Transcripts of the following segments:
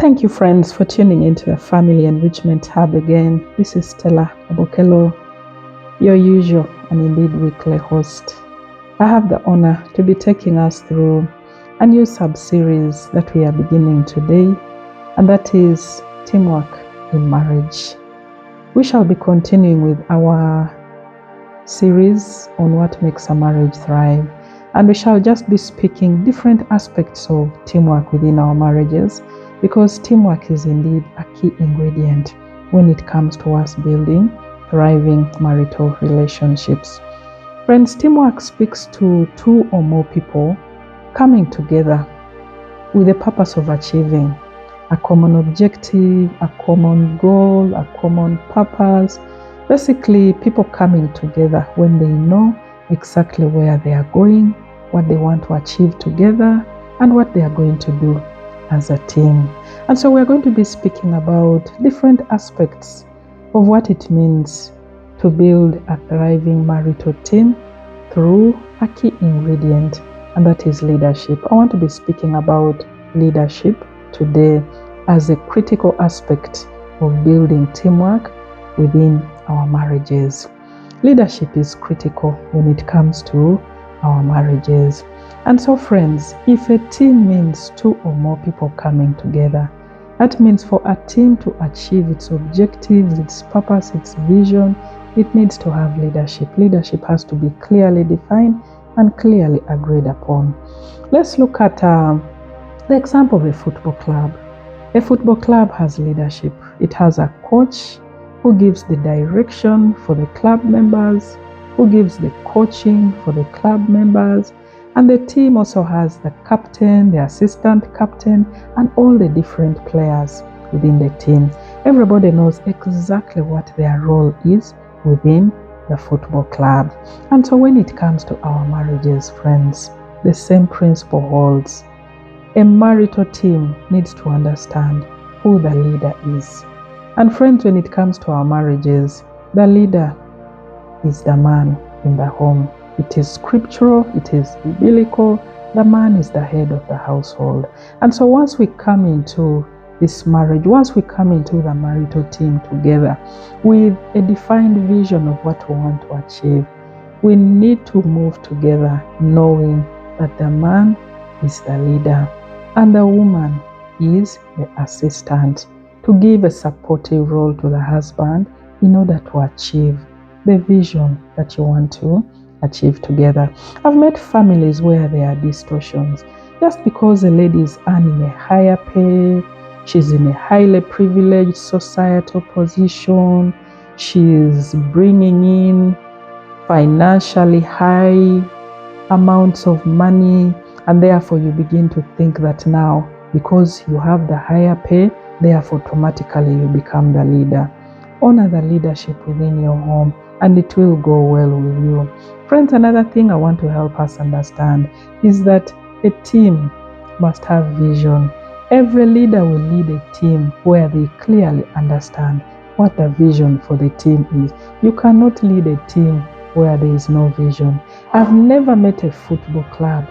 Thank you, friends, for tuning into the Family Enrichment Hub again. This is Stella Abokelo, your usual and indeed weekly host. I have the honor to be taking us through a new sub-series that we are beginning today, and that is Teamwork in Marriage. We shall be continuing with our series on what makes a marriage thrive, and we shall just be speaking different aspects of teamwork within our marriages, because teamwork is indeed a key ingredient when it comes to us building thriving marital relationships. Friends, teamwork speaks to two or more people coming together with the purpose of achieving a common objective, a common goal, a common purpose. Basically, people coming together when they know exactly where they are going, what they want to achieve together, and what they are going to do as a team. And so we're going to be speaking about different aspects of what it means to build a thriving marital team through a key ingredient, and that is leadership. I want to be speaking about leadership today as a critical aspect of building teamwork within our marriages. Leadership is critical when it comes to our marriages. And so, friends, if a team means two or more people coming together, that means for a team to achieve its objectives, its purpose, its vision, it needs to have leadership. Leadership has to be clearly defined and clearly agreed upon. Let's look at the example of a football club. A football club has leadership. It has a coach who gives the direction for the club members, who gives the coaching for the club members, and the team also has the captain, the assistant captain, and all the different players within the team. Everybody knows exactly what their role is within the football club. And so when it comes to our marriages, friends, the same principle holds. A marital team needs to understand who the leader is. And friends, when it comes to our marriages, the leader is the man in the home. It is scriptural, it is biblical. The man is the head of the household. And so once we come into this marriage, once we come into the marital team together with a defined vision of what we want to achieve, we need to move together knowing that the man is the leader and the woman is the assistant, to give a supportive role to the husband in order to achieve the vision that you want to achieve together. I've met families where there are distortions. Just because a lady is earning a higher pay, she's in a highly privileged societal position, she's bringing in financially high amounts of money, and therefore you begin to think that now, because you have the higher pay, therefore automatically you become the leader. Honor the leadership within your home, and it will go well with you. Friends, another thing I want to help us understand is that a team must have vision. Every leader will lead a team where they clearly understand what the vision for the team is. You cannot lead a team where there is no vision. I've never met a football club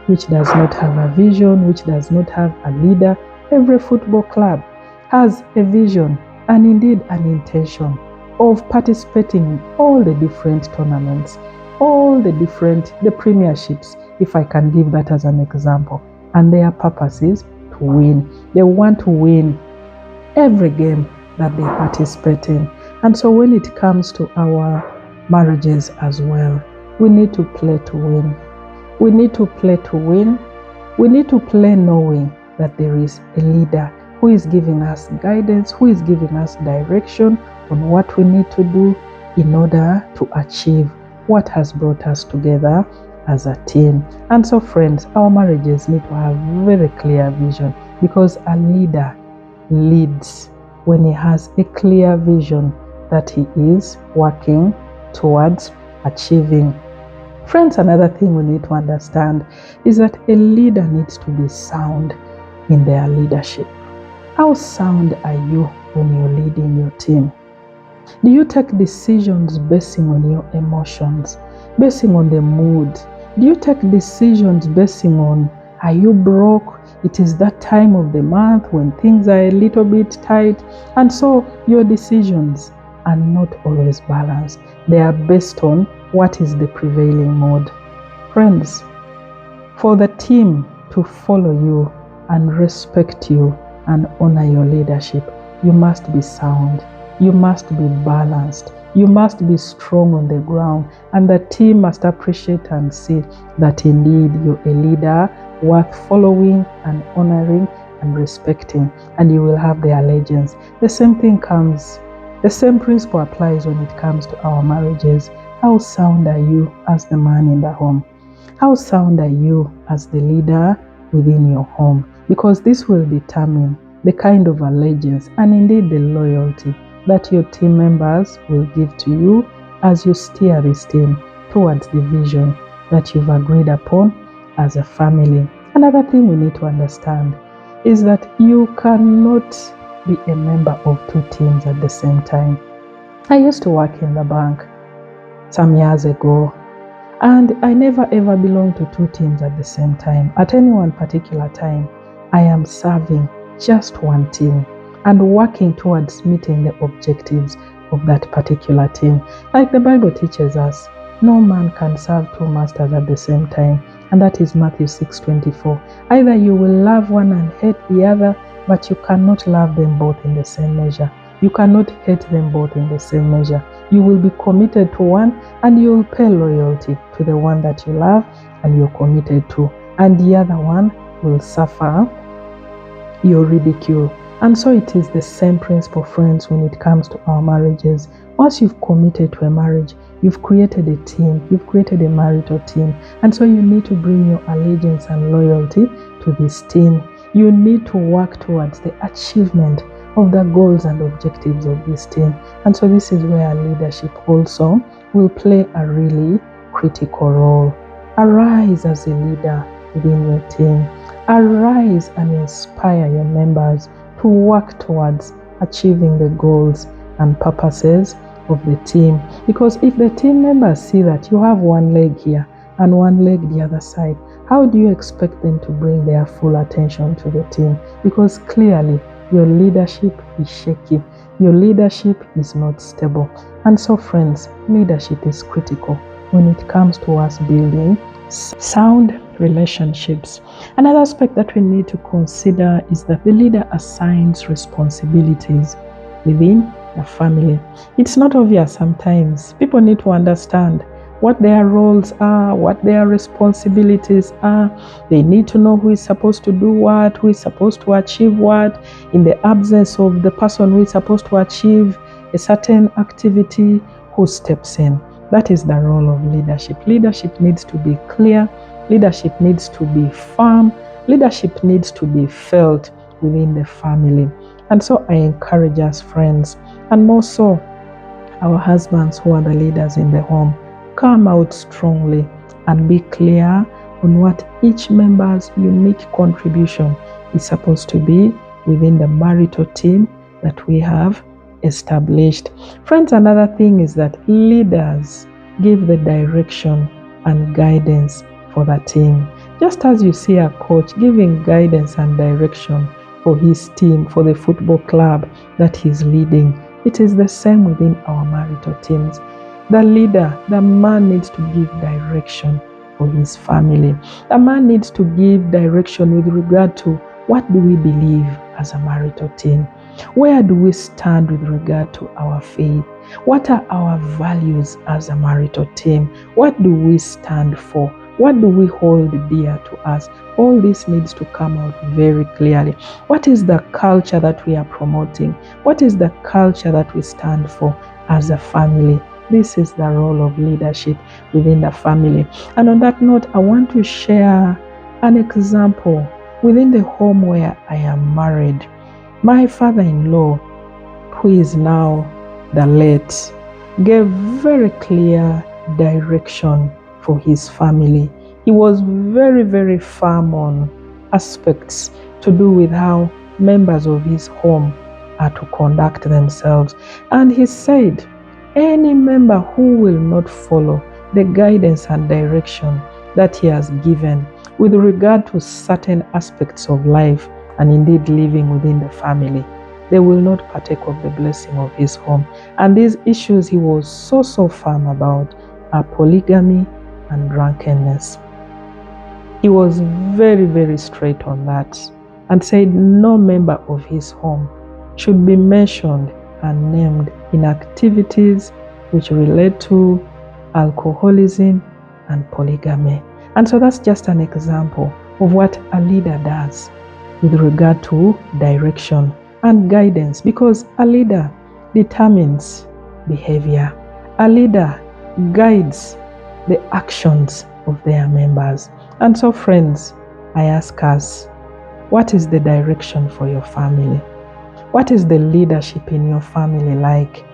which does not have a vision, which does not have a leader. Every football club has a vision and indeed an intention of participating in all the different tournaments, all the premierships, if I can give that as an example. And their purpose is to win. They want to win every game that they participate in. And so when it comes to our marriages as well, we need to play to win. We need to play to win. We need to play knowing that there is a leader who is giving us guidance, who is giving us direction on what we need to do in order to achieve what has brought us together as a team. And so, friends, our marriages need to have very clear vision, because a leader leads when he has a clear vision that he is working towards achieving. Friends, another thing we need to understand is that a leader needs to be sound in their leadership. How sound are you when you're leading your team? Do you take decisions basing on your emotions, basing on the mood? Do you take decisions basing on, are you broke? It is that time of the month when things are a little bit tight, and so your decisions are not always balanced. They are based on what is the prevailing mode. Friends, for the team to follow you and respect you and honor your leadership, you must be sound. You must be balanced. You must be strong on the ground. And the team must appreciate and see that indeed you're a leader worth following and honoring and respecting. And you will have their allegiance. The same principle applies when it comes to our marriages. How sound are you as the man in the home? How sound are you as the leader within your home? Because this will determine the kind of allegiance and indeed the loyalty that your team members will give to you as you steer this team towards the vision that you've agreed upon as a family. Another thing we need to understand is that you cannot be a member of two teams at the same time. I used to work in the bank some years ago, and I never ever belonged to two teams at the same time. At any one particular time, I am serving just one team and working towards meeting the objectives of that particular team. Like the Bible teaches us, no man can serve two masters at the same time. And that is Matthew 6:24. Either you will love one and hate the other, but you cannot love them both in the same measure. You cannot hate them both in the same measure. You will be committed to one and you will pay loyalty to the one that you love and you're committed to. And the other one will suffer your ridicule. And so it is the same principle, friends, when it comes to our marriages. Once you've committed to a marriage, you've created a team, you've created a marital team. And so you need to bring your allegiance and loyalty to this team. You need to work towards the achievement of the goals and objectives of this team. And so this is where leadership also will play a really critical role. Arise as a leader within your team. Arise and inspire your members to work towards achieving the goals and purposes of the team. Because if the team members see that you have one leg here and one leg the other side, how do you expect them to bring their full attention to the team? Because clearly your leadership is shaky. Your leadership is not stable. And so, friends, leadership is critical when it comes to us building sound relationships. Another aspect that we need to consider is that the leader assigns responsibilities within the family. It's not obvious sometimes. People need to understand what their roles are, what their responsibilities are. They need to know who is supposed to do what, who is supposed to achieve what. In the absence of the person who is supposed to achieve a certain activity, who steps in. That is the role of leadership. Leadership needs to be clear. Leadership needs to be firm. Leadership needs to be felt within the family. And so I encourage us, friends, and more so our husbands who are the leaders in the home, come out strongly and be clear on what each member's unique contribution is supposed to be within the marital team that we have established. Friends, another thing is that leaders give the direction and guidance for the team. Just as you see a coach giving guidance and direction for his team, for the football club that he's leading, it is the same within our marital teams. The leader, the man, needs to give direction for his family. The man needs to give direction with regard to what do we believe as a marital team? Where do we stand with regard to our faith? What are our values as a marital team? What do we stand for? What do we hold dear to us? All this needs to come out very clearly. What is the culture that we are promoting? What is the culture that we stand for as a family? This is the role of leadership within the family. And on that note, I want to share an example within the home where I am married. My father-in-law, who is now the late, gave very clear direction for his family. He was very, very firm on aspects to do with how members of his home are to conduct themselves. And he said, any member who will not follow the guidance and direction that he has given with regard to certain aspects of life and indeed living within the family, they will not partake of the blessing of his home. And these issues he was so firm about are polygamy and drunkenness. He was very straight on that and said no member of his home should be mentioned and named in activities which relate to alcoholism and polygamy. And so that's just an example of what a leader does with regard to direction and guidance, because a leader determines behavior. A leader guides the actions of their members. And so, friends, I ask us, what is the direction for your family? What is the leadership in your family like?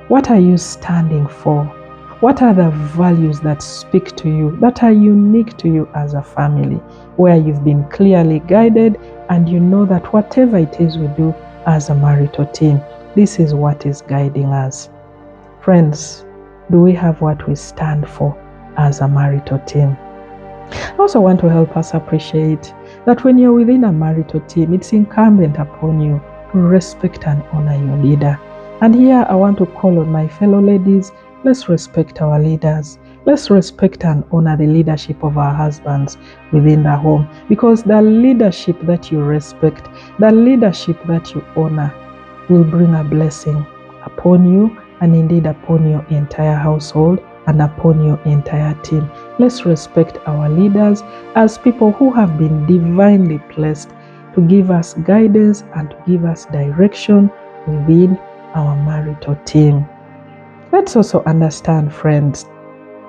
What are you standing for? What are the values that speak to you, that are unique to you as a family, where you've been clearly guided and you know that whatever it is we do as a marital team, this is what is guiding us? Friends, do we have what we stand for as a marital team? I also want to help us appreciate that when you're within a marital team, it's incumbent upon you to respect and honor your leader. And here I want to call on my fellow ladies, let's respect our leaders. Let's respect and honor the leadership of our husbands within the home, because the leadership that you respect, the leadership that you honor will bring a blessing upon you and indeed upon your entire household and upon your entire team. Let's respect our leaders as people who have been divinely blessed to give us guidance and to give us direction within our marital team. Let's also understand, friends,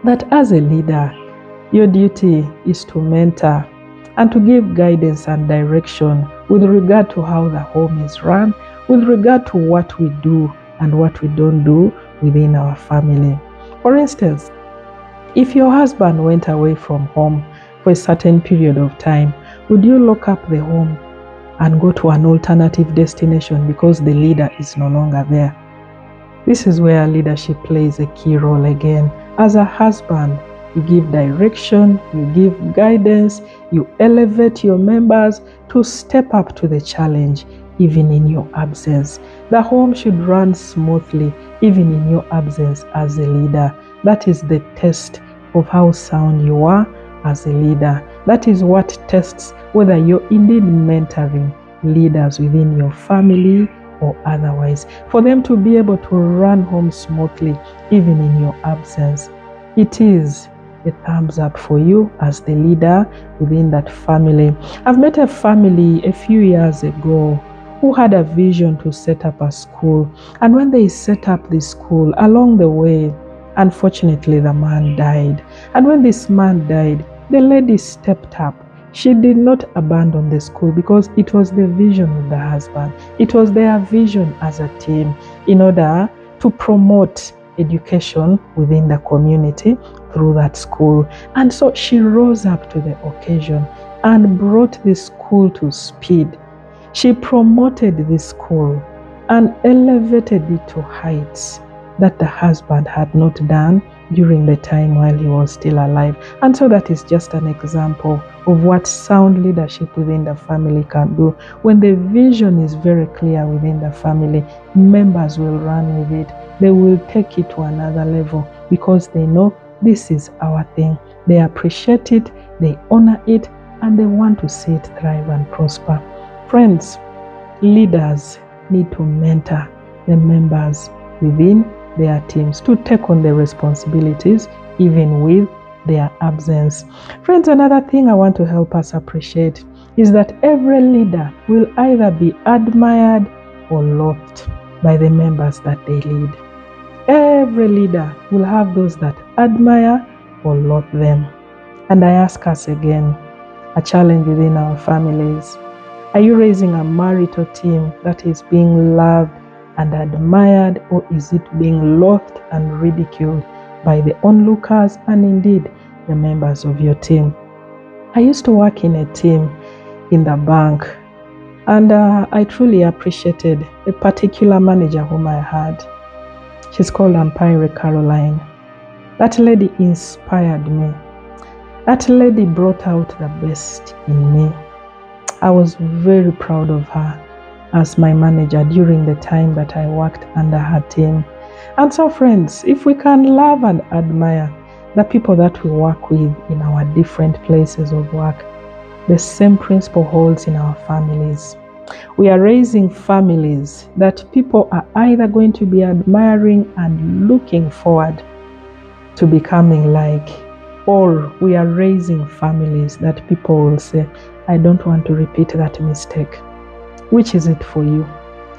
that as a leader, your duty is to mentor and to give guidance and direction with regard to how the home is run, with regard to what we do and what we don't do within our family. For instance, if your husband went away from home for a certain period of time, would you lock up the home and go to an alternative destination because the leader is no longer there? This is where leadership plays a key role again. As a husband, you give direction, you give guidance, you elevate your members to step up to the challenge, even in your absence. The home should run smoothly, even in your absence as a leader. That is the test of how sound you are as a leader. That is what tests whether you're indeed mentoring leaders within your family or otherwise, for them to be able to run home smoothly, even in your absence. It is a thumbs up for you as the leader within that family. I've met a family a few years ago who had a vision to set up a school. And when they set up the school, along the way, unfortunately, the man died. And when this man died, the lady stepped up. She did not abandon the school because it was the vision of the husband. It was their vision as a team in order to promote education within the community through that school. And so she rose up to the occasion and brought the school to speed. She promoted the school and elevated it to heights that the husband had not done during the time while he was still alive. And so that is just an example of what sound leadership within the family can do. When the vision is very clear within the family, members will run with it. They will take it to another level because they know this is our thing. They appreciate it, they honor it, and they want to see it thrive and prosper. Friends, leaders need to mentor the members within their teams to take on their responsibilities even with their absence. Friends, another thing I want to help us appreciate is that every leader will either be admired or loathed by the members that they lead. Every leader will have those that admire or loathe them. And I ask us again, a challenge within our families. Are you raising a marital team that is being loved and admired, or is it being loathed and ridiculed by the onlookers and indeed the members of your team? I used to work in a team in the bank, and I truly appreciated a particular manager whom I had. She's called Empire Caroline. That lady inspired me. That lady brought out the best in me. I was very proud of her as my manager during the time that I worked under her team. And so, friends, if we can love and admire the people that we work with in our different places of work, the same principle holds in our families. We are raising families that people are either going to be admiring and looking forward to becoming like, or we are raising families that people will say, I don't want to repeat that mistake. Which is it for you?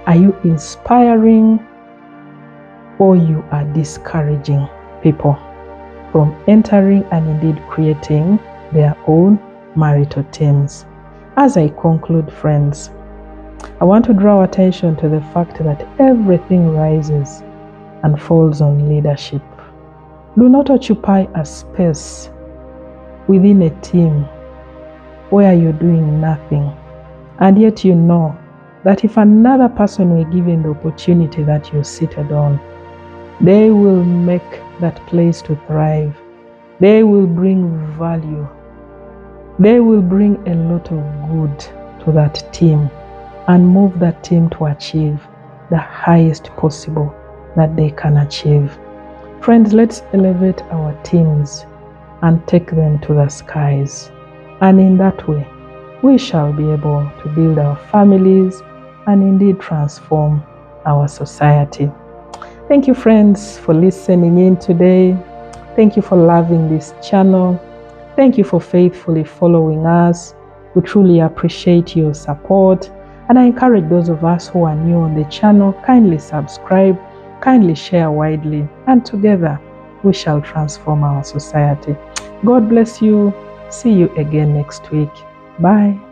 Are you inspiring or you are discouraging people from entering and indeed creating their own marital teams? As I conclude, friends, I want to draw attention to the fact that everything rises and falls on leadership. Do not occupy a space within a team where you're doing nothing, and yet you know that if another person were given the opportunity that you're seated on, they will make that place to thrive. They will bring value. They will bring a lot of good to that team and move that team to achieve the highest possible that they can achieve. Friends, let's elevate our teams and take them to the skies. And in that way, we shall be able to build our families and indeed transform our society. Thank you, friends, for listening in today. Thank you for loving this channel. Thank you for faithfully following us. We truly appreciate your support. And I encourage those of us who are new on the channel, kindly subscribe, kindly share widely, and together we shall transform our society. God bless you. See you again next week. Bye.